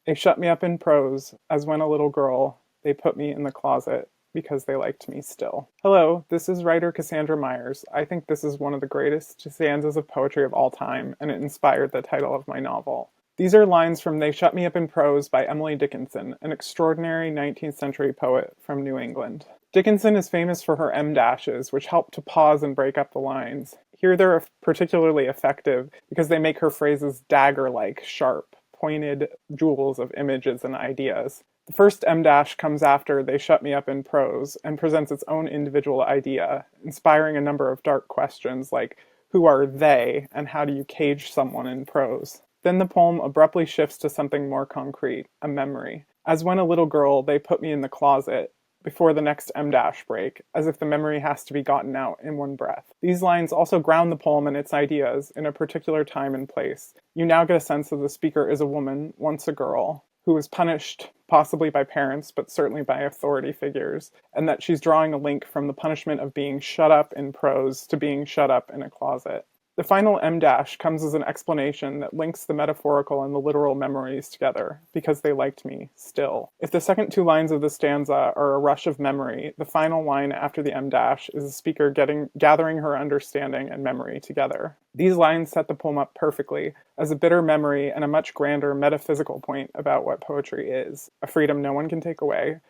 They shut me up in prose, as when a little girl, they put me in the closet because they liked me still. Hello, this is writer Cassandra Myers. I think this is one of the greatest stanzas of poetry of all time, and it inspired the title of my novel. These are lines from They Shut Me Up in Prose by Emily Dickinson, an extraordinary 19th century poet from New England. Dickinson is famous for her em dashes, which help to pause and break up the lines. Here they're particularly effective because they make her phrases dagger-like, sharp, pointed jewels of images and ideas. The first em dash comes after They Shut Me Up in Prose and presents its own individual idea, inspiring a number of dark questions like who are they and how do you cage someone in prose? Then the poem abruptly shifts to something more concrete, a memory. As when a little girl, they put me in the closet, before the next em dash break, as if the memory has to be gotten out in one breath. These lines also ground the poem and its ideas in a particular time and place. You now get a sense that the speaker is a woman, once a girl, who was punished, possibly by parents, but certainly by authority figures, and that she's drawing a link from the punishment of being shut up in prose to being shut up in a closet. The final em dash comes as an explanation that links the metaphorical and the literal memories together, because they liked me, still. If the second two lines of the stanza are a rush of memory, the final line after the em dash is the speaker gathering her understanding and memory together. These lines set the poem up perfectly, as a bitter memory and a much grander metaphysical point about what poetry is, a freedom no one can take away,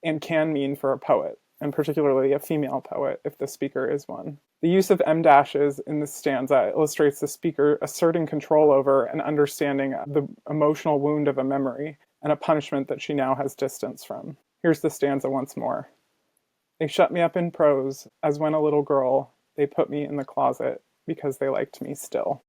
and can mean for a poet, and particularly a female poet if the speaker is one. The use of em dashes in this stanza illustrates the speaker asserting control over and understanding the emotional wound of a memory and a punishment that she now has distance from. Here's the stanza once more. They shut me up in prose, as when a little girl, they put me in the closet because they liked me still.